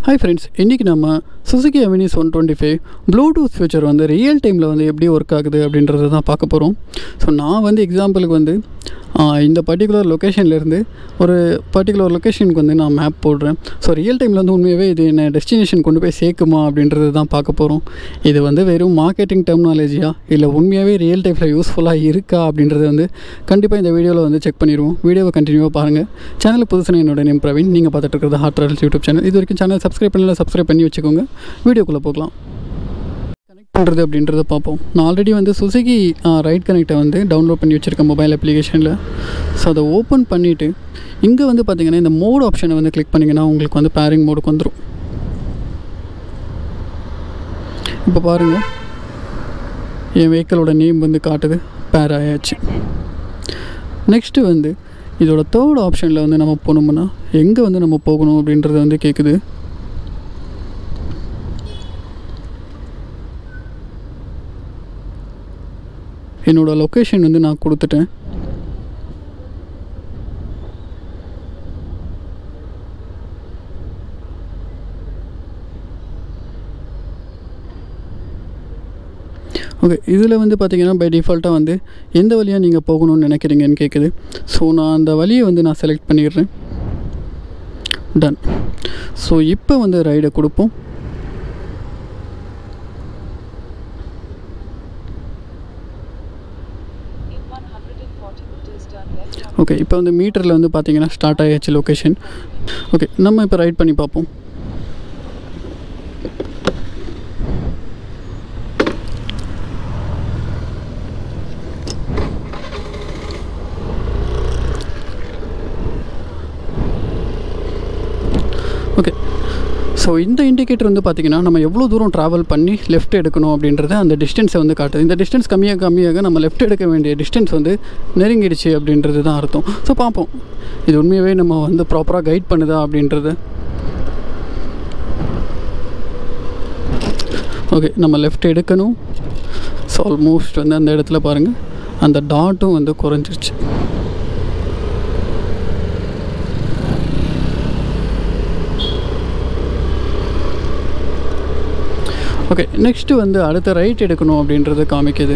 Hi friends, இன்னைக்கு நம்ம Suzuki Avenue 125 Bluetooth feature வந்து ரியல் டைமில் வந்து எப்படி ஒர்க் ஆகுது அப்படின்றத தான் பார்க்க போகிறோம். ஸோ நான் வந்து எக்ஸாம்பிளுக்கு வந்து இந்த பர்டிகுலர் லொக்கேஷன்லேருந்து ஒரு பர்டிகுலர் லொக்கேஷனுக்கு வந்து நான் மேப் போடுறேன். ஸோ ரியல் டைமில் வந்து உண்மையாகவே இது என்ன டெஸ்டினேஷன் கொண்டு போய் சேர்க்குமா அப்படின்றது தான் பார்க்க போகிறோம். இது வந்து வெறும் மார்க்கெட்டிங் டெர்மினாலஜியா இல்லை உண்மையாகவே ரியல் டைமில் யூஸ்ஃபுல்லாக இருக்கா அப்படின்றது வந்து கண்டிப்பாக இந்த வீடியோவில் வந்து செக் பண்ணிடுவோம். வீடியோவை கண்டினியூவாக பாருங்கள். சேனலுக்கு புதுசாக என்னோட நேம் பிரவீன். நீங்கள் பார்த்துட்டு இருக்கிறது ஹாட் ட்ராவல்ஸ் யூடியூப் சேனல். இது வரைக்கும் சேனல் சப்ஸ்கிரைப் பண்ணி வச்சுக்கோங்க. வீடியோக்குள்ளே போகலாம். கனெக்ட் பண்ணுறது அப்படின்றத பார்ப்போம். நான் ஆல்ரெடி வந்து சுசுகி ரைட் கனெக்டை வந்து டவுன்லோட் பண்ணி வச்சுருக்கேன் மொபைல் அப்ளிகேஷனில். ஸோ அதை ஓப்பன் பண்ணிவிட்டு இங்கே வந்து பார்த்திங்கன்னா இந்த மோட் ஆப்ஷனை வந்து கிளிக் பண்ணிங்கன்னா உங்களுக்கு வந்து பேரிங் மோடுக்கு வந்துடும். இப்போ பாருங்கள், என் வெஹிக்கிளோட நேம் வந்து காட்டுது, பேர் ஆயாச்சு. நெக்ஸ்ட்டு வந்து இதோட தேர்ட் ஆப்ஷனில் வந்து நம்ம போனோம்னா எங்கே வந்து நம்ம போகணும் அப்படின்றது வந்து கேட்குது. என்னோடய லொக்கேஷன் வந்து நான் கொடுத்துட்டேன். ஓகே, இதில் வந்து பார்த்திங்கன்னா பை டிஃபால்ட்டாக வந்து எந்த வழியாக நீங்கள் போகணும்னு நினைக்கிறீங்கன்னு கேட்குது. ஸோ நான் அந்த வழியை வந்து நான் செலக்ட் பண்ணிடுறேன். டன். ஸோ இப்போ வந்து ரைடை கொடுப்போம். ஓகே, இப்போ வந்து மீட்டரில் வந்து பார்த்திங்கன்னா ஸ்டார்ட் ஆகியாச்சு லொக்கேஷன். ஓகே, நம்ம இப்போ ரைட் பண்ணி பார்ப்போம். ஓகே, ஸோ இந்த இண்டிகேட்டர் வந்து பார்த்திங்கன்னா நம்ம எவ்வளோ தூரம் ட்ராவல் பண்ணி லெஃப்ட் எடுக்கணும் அப்படின்றத அந்த டிஸ்டன்ஸை வந்து காட்டுது. இந்த டிஸ்டன்ஸ் கம்மியாக நம்ம லெஃப்ட் எடுக்க வேண்டிய டிஸ்டன்ஸ் வந்து நெருங்கிடுச்சு அப்படின்றது தான் அர்த்தம். ஸோ பார்ப்போம் இது உண்மையாகவே நம்ம வந்து ப்ராப்பராக கைட் பண்ணுதா அப்படின்றது. ஓகே, நம்ம லெஃப்ட் எடுக்கணும். ஸோ ஆல்மோஸ்ட் வந்து அந்த இடத்துல பாருங்கள், அந்த டாட்டும் வந்து குறைஞ்சிருச்சு. ஓகே, நெக்ஸ்ட்டு வந்து அடுத்த ரைட் எடுக்கணும் அப்படின்றது காமிக்குது.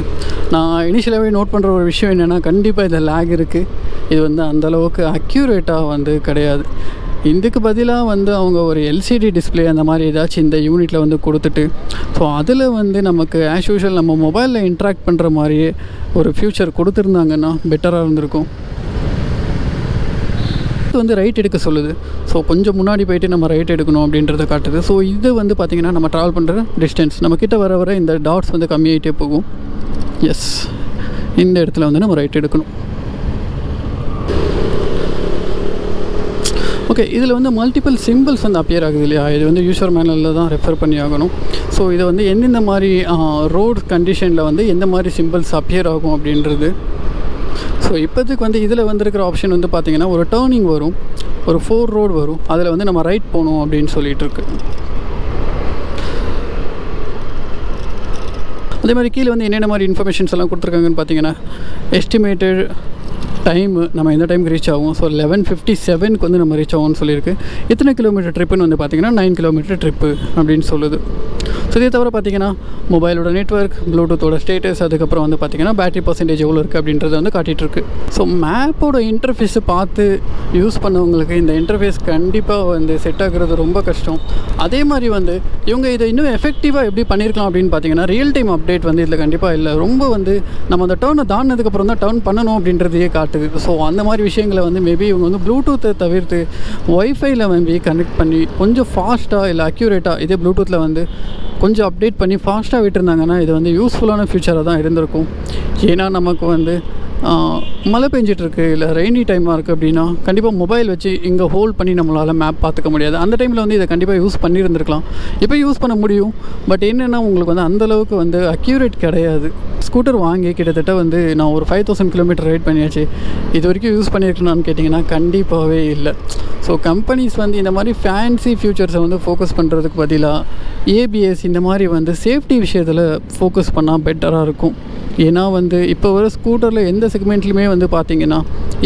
நான் இனிஷியலாகவே நோட் பண்ணுற ஒரு விஷயம் என்னென்னா, கண்டிப்பாக இதில் லேக் இருக்குது. இது வந்து அந்தளவுக்கு அக்யூரேட்டாக வந்து கிடையாது. இதுக்கு பதிலாக வந்து அவங்க ஒரு எல்சிடி டிஸ்பிளே அந்த மாதிரி ஏதாச்சும் இந்த யூனிட்டில் வந்து கொடுத்துட்டு, ஸோ அதில் வந்து நமக்கு ஆஸ் யூஷுவல் நம்ம மொபைலில் இன்ட்ராக்ட் பண்ணுற மாதிரியே ஒரு ஃப்யூச்சர் கொடுத்துருந்தாங்கன்னா பெட்டராக இருந்திருக்கும். இது வந்து ரைட் எடுக்க சொல்லுது. ஸோ கொஞ்சம் முன்னாடி போயிட்டு நம்ம ரைட் எடுக்கணும் அப்படின்றத காட்டுது. ஸோ இது வந்து பார்த்திங்கன்னா நம்ம ட்ராவல் பண்ணுற டிஸ்டன்ஸ் நம்ம கிட்ட வர இந்த டாட்ஸ் வந்து கம்மியாகிட்டே போகும். எஸ், இந்த இடத்துல வந்து நம்ம ரைட் எடுக்கணும். ஓகே, இதில் வந்து மல்டிபிள் சிம்பிள்ஸ் வந்து அப்பியர் ஆகுது இல்லையா? இது வந்து யூசர் மேனுவலில் தான் ரெஃபர் பண்ணி ஆகணும். ஸோ இதை வந்து எந்தெந்த மாதிரி ரோடு கண்டிஷனில் வந்து எந்த மாதிரி சிம்பிள்ஸ் அப்பியர் ஆகும் அப்படின்றது. ஸோ இப்போதுக்கு வந்து இதில் வந்துருக்கிற ஆப்ஷன் வந்து பார்த்திங்கன்னா ஒரு டேர்னிங் வரும், ஒரு 4 ரோடு வரும், அதில் வந்து நம்ம ரைட் போகணும் அப்படின்னு சொல்லிகிட்ருக்கு. அதே மாதிரி கீழே வந்து என்னென்ன மாதிரி இன்ஃபர்மேஷன்ஸ் எல்லாம் கொடுத்துருக்காங்கன்னு பார்த்தீங்கன்னா, எஸ்டிமேட்டட் டைமு நம்ம எந்த டைமுக்கு ரீச் ஆகும். ஸோ 11:57 வந்து நம்ம ரீச் ஆகும்னு சொல்லியிருக்கு. எத்தனை கிலோமீட்டர் ட்ரிப்புன்னு வந்து பார்த்திங்கன்னா 9 கிலோமீட்டர் ட்ரிப்பு அப்படின்னு சொல்லுது. ஸோ இதே தவிர பார்த்திங்கன்னா மொபைலோட நெட்வொர்க், ப்ளூடூத்தோட ஸ்டேட்டஸ், அதுக்கப்புறம் வந்து பார்த்திங்கன்னா பேட்டரி பர்சன்டேஜ் எவ்வளோ இருக்குது அப்படின்றத வந்து காட்டிகிட்ருக்கு. ஸோ மேப்போட இன்டர்ஃபேஸை பார்த்து யூஸ் பண்ணவங்களுக்கு இந்த இன்டர்ஃபேஸ் கண்டிப்பாக வந்து செட் ஆகுறது ரொம்ப கஷ்டம். அதே மாதிரி வந்து இவங்க இதை இன்னும் எஃபெக்டிவாக எப்படி பண்ணியிருக்கலாம் அப்படின்னு பார்த்திங்கன்னா, ரியல் டைம் அப்டேட் வந்து இதில் கண்டிப்பாக இல்லை. ரொம்ப வந்து நம்ம அந்த டேர்னை தாண்டினதுக்கப்புறம் தான் டேர்ன் பண்ணணும் அப்படின்றதையே காட்டுது. ஸோ அந்த மாதிரி விஷயங்களை வந்து மேபி இவங்க வந்து ப்ளூடூத்தை தவிர்த்து ஒய்ஃபைல மேபி கனெக்ட் பண்ணி கொஞ்சம் ஃபாஸ்ட்டாக இல்லை அக்யூரேட்டாக இதே ப்ளூடூத்தில் வந்து கொஞ்சம் அப்டேட் பண்ணி ஃபாஸ்ட்டாக விட்டுருந்தாங்கன்னா இது வந்து யூஸ்ஃபுல்லான ஃபியூச்சராக தான் இருந்திருக்கும். ஏன்னா நமக்கு வந்து மழை பெஞ்சிட்ருக்கு இல்லை ரெய்னி டைமாக இருக்குது அப்படின்னா கண்டிப்பாக மொபைல் வச்சு இங்கே ஹோல்ட் பண்ணி நம்மளால் மேப் பார்த்துக்க முடியாது. அந்த டைமில் வந்து இதை கண்டிப்பாக யூஸ் பண்ணியிருந்துருக்கலாம். இப்போ யூஸ் பண்ண முடியும், பட் என்னென்னா உங்களுக்கு வந்து அந்தளவுக்கு வந்து அக்யூரேட் கிடையாது. ஸ்கூட்டர் வாங்கி கிட்டத்தட்ட வந்து நான் ஒரு 5000 கிலோமீட்டர் ரைட் பண்ணியாச்சு. இது வரைக்கும் யூஸ் பண்ணியிருக்கணும்னு கேட்டிங்கன்னா கண்டிப்பாகவே இல்லை. ஸோ கம்பெனிஸ் வந்து இந்த மாதிரி ஃபேன்சி ஃபியூச்சர்ஸை வந்து ஃபோக்கஸ் பண்ணுறதுக்கு பதிலாக ஏபிஎஸ் இந்த மாதிரி வந்து சேஃப்டி விஷயத்தில் ஃபோக்கஸ் பண்ணால் பெட்டராக இருக்கும். ஏன்னா வந்து இப்போ வர ஸ்கூட்டரில் எந்த செக்மெண்ட்லையுமே வந்து பார்த்திங்கன்னா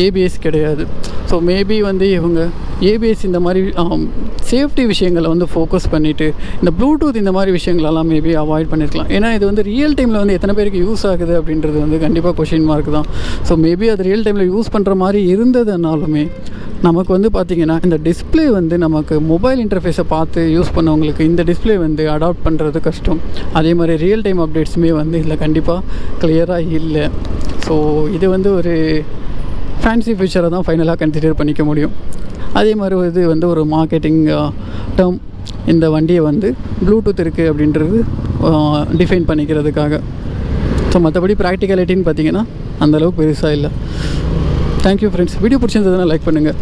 ஏபிஎஸ் கிடையாது. ஸோ ஸோ மேபி வந்து இவங்க ஏபிஎஸ் இந்த மாதிரி சேஃப்டி விஷயங்களை வந்து ஃபோக்கஸ் பண்ணிவிட்டு இந்த ப்ளூடூத் இந்த மாதிரி விஷயங்களெல்லாம் மேபி அவாய்ட் பண்ணியிருக்கலாம். ஏன்னா இது வந்து ரியல் டைமில் வந்து எத்தனை பேருக்கு யூஸ் ஆகுது அப்படின்றது வந்து கண்டிப்பாக கொஷின் மார்க் தான். ஸோ மேபி அது ரியல் டைமில் யூஸ் பண்ணுற மாதிரி இருந்ததுனாலுமே நமக்கு வந்து பார்த்திங்கன்னா இந்த டிஸ்பிளே வந்து நமக்கு மொபைல் இன்டர்ஃபேஸை பார்த்து யூஸ் பண்ணவங்களுக்கு இந்த டிஸ்பிளே வந்து அடாப்ட் பண்ணுறது கஷ்டம். அதே மாதிரி ரியல் டைம் அப்டேட்ஸுமே வந்து இதில் கண்டிப்பாக கிளியராக இல்லை. ஸோ இது வந்து ஒரு ஃபேன்சி ஃபியூச்சரை தான் ஃபைனலாக கன்சிடர் பண்ணிக்க முடியும். அதே மாதிரி இது வந்து ஒரு மார்க்கெட்டிங் டேர்ம் இந்த வண்டியை வந்து ப்ளூடூத் இருக்குது அப்படின்றது டிஃபைன் பண்ணிக்கிறதுக்காக. ஸோ மற்றபடி ப்ராக்டிகாலிட்டின்னு பார்த்திங்கன்னா அந்தளவுக்கு பெருசாக இல்லை. Thank you friends. வீடியோ பிடிச்சிருந்ததுன்னா லைக் பண்ணுங்கள்.